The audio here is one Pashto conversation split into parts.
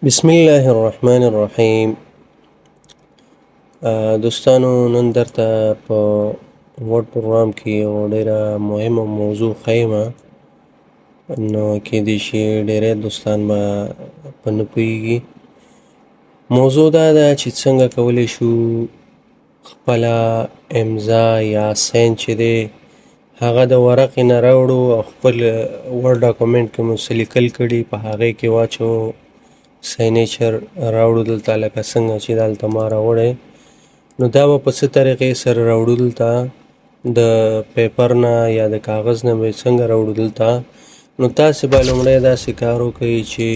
بسم الله الرحمن الرحیم. دوستانو، نن درته په ورډ پروګرام کې یو ډیره مهمه موضوع ښیم. نو کیدای شي ډیری دوستان به په نه پوهیږي. موضوع دا ده چې څنګه کولی شو خپله امضا یا ساین چې دی هغه د ورقې نه راوړو او خپل ورډ ډاکومنټ کې مو څه لیکل کړي په هغې کې واچو، ساینیچر راوړو دلته لکه څنګه چې دلته ما راوړی. نو دا به په څه طریقې سره راوړو دلته د پیپر نه یا د کاغذ نه به څنګه راوړو دلته. نو تاسې به لومړی داسې کار وکړئ چې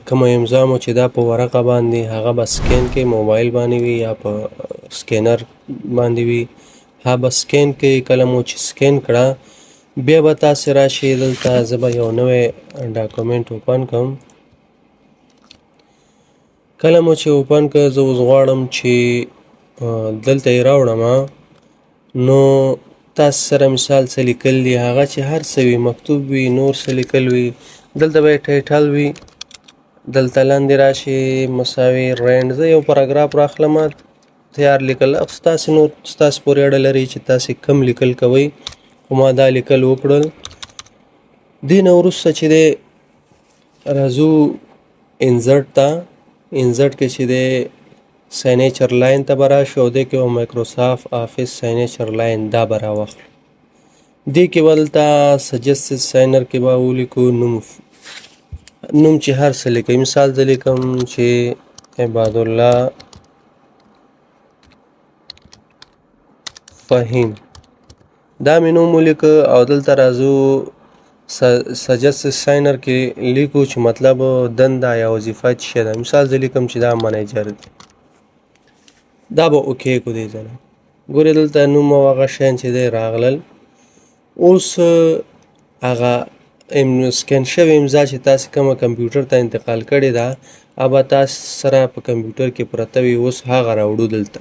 کومه امضا مو چې دا په ورقه باندې هغه به سکین کړئ، موبایل باندې وي یا په سکینر باندې وي، هغه به سکین کړئ. کله مو چې سکین کړه بیا به تاسې راشئ دلته. زه به یو نوی ډاکومنټ اوپن کړم. کله مو چې اوپن کړ زه اوس غواړم چې دلته یې راوړم. نو تاسو سره مثال څه لیکل دي هغه چې هر څه وي، مکتوب وي، نور څه لیکل وي، دلته به یې ټایټل وي، دلته لاندې راشي مساوي رینډ. زه یو پاراګراف راخلم تیار لیکل، ستاسې نور ستاسې پورې اړه لري چې تاسې کم لیکل کوئ، خو ما دا لیکل وکړل. دې نه وروسته چې دی راځو انزرټ ته. انزرټ کې چې دی ساینیچر لاین ته به راشو او دې کې به مایکروسافټ آفیس ساینیچر لاین دا به راواخلو. دې کې به دلته سجسټډ ساینر کې به ولیکو نوم چې هر څه لیکئ. مثال زه لیکم چې عبادالله فهیم، دا مې نوم ولیکه او دلته راځو سجسټډ ساینر کې لیکو چې مطلب دنده یا وظیفه څه شی ده. مثال زه لیکم چې دا منیجر دی، دا به اوکې کړو. دې ځای ګورې دلته نوم او هغه شیان چې دی راغلل. اوس هغه سکین شوې امضا چې تاسې کومه کمپیوټر ته انتقال کړې ده هغه به تاسې سره په کمپیوټر کې پرته وي. اوس هغه راوړو دلته.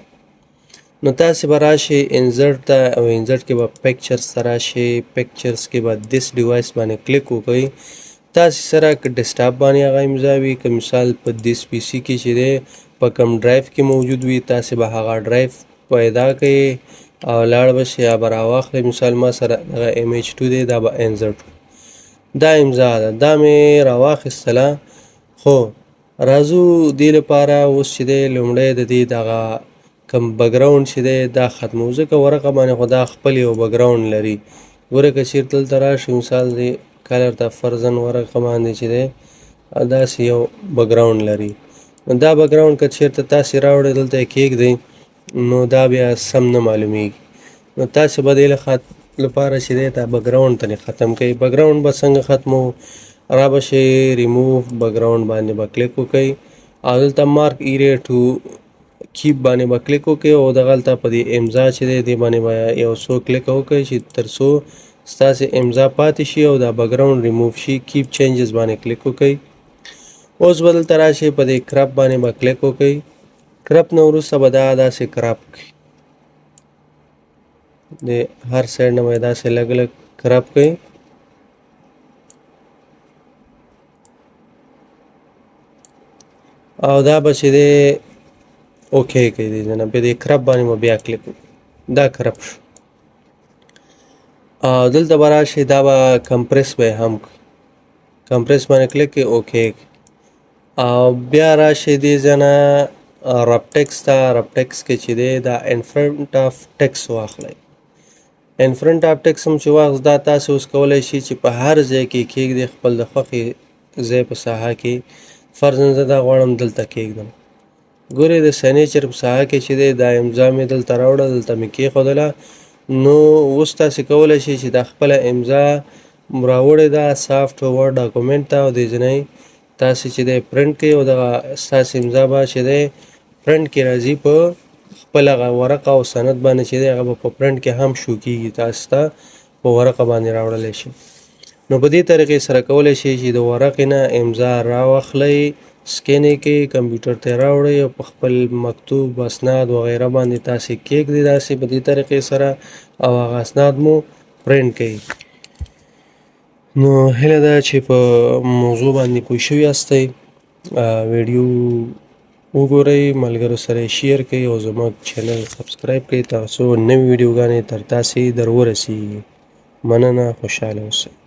نو تاسې به راشئ انزرټ ته او انزرټ کې به پکچرز ته راشئ. پکچرز کې به دیس ډیوایس باندې کلیک وکړئ. تاسې سره که ډیسکټاپ باندې هغه امضا وي، که مثال په دیس پی سي کې چې دی په کوم ډرایو کې موجود وي تاسې به هغه ډرایو پیدا کړئ او لاړ به شئ یا به راواخلئ. مثال ما سره هغه MH2 دی، دا به انزرټ دا امضا ده، دا مې راواخیستله. خو راځو دې لپاره اوس چې دی لومړی د دې دغه کوم بګراوند چې دی دا ختمو، ځکه ورقه باندې خو دا خپل یو بګراوند لري. ګوره که چېرته دلته راشي مثال دی کلر ته فرضاً ورقه باندې چې دی داسې یو بګراوند لري. نو دا بګراوند که چېرته تاسې راوړئ دلته یې کېږدئ نو دا بیا سم نه معلومیږي. نو تاسې به دې لپاره چې دی دا بګراوند ته ختم کوئ. بګراوند به څنګه ختمو؟ را به شئ ریموو بګراوند باندې به کلیک وکئ او دلته مارک ایریا ټو کیپ باندې به کلیک وکئ او دغلته په دې امضا چې دی دې باندې به یو څو کلیک وکئ چې تر څو ستاسې امضا پاتې شي او دا بګراوند ریموو شي. کیپ چینجز باندې کلیک وکئ. اوس به دلته راشئ په دې کرپ باندې به کلیک وکئ. کرپ نه وروسته به دا داسې کرپ کړئ، د هر سایډ نه به یې داسې لږ لږ کرپ کړئ. او دا به چې دی اوکې کړئ. دې نه بیا دې کرپ باندې به بیا کلیک وکړئ، دا کرپ شو. او دلته به راشئ دا به کمپریس به یې هم کړئ، کمپریس باندې کلیک کړئ، اوکې کړئ. او بیا راشئ دې ځای نه رب ټیکس ته. رب ټیکس کې چې دی دا انفرنټ آف ټیکس واخلئ. انفرنټ آف ټیکس هم چې واخست دا تاسې اوس کولی شئ چې په هر ځای کې کېږدئ، خپل د خوښې ځای په ساحه کې. فرضاً زه دا غواړم دلته کېږدم. ګورئ د ساینیچر په ساحه کې چې دی دا امضا مې دلته راوړه، دلته مې کېښودله. نو اوس تاسې کولی شئ چې دا خپله امضا راوړې ده سافټ ورډ ډاکومنټ ته او دې ځای تاسې چې دی پرنټ کړئ او دغه ستاسې امضا به چې دی پرنټ کې راځي په خپل هغه ورقه او سند باندې چې دی هغه به په پرنټ کې هم شو کېږي، تاسو ته په ورقه باندې راوړلی شي. نو په دې طریقې سره کولی شئ چې د ورقې نه امضا راواخلئ، سکین یې کړئ، کمپیوټر ته یې راوړئ او په خپل مکتوب اسناد وغیره باندې تاسې کېږدئ داسې په دې طریقې سره او هغه اسناد مو پرنټ کړئ. نو هیله ده چې په موضوع باندې پوه شوي یاستئ ویډیو وګورئ، ملګرو سره یې شیر کړئ او زموږ چینل سبسکرایب کړئ تر څو نوې ویډیوګانې تر تاسې در ورسیږي. مننه، خوشحاله اوسئ.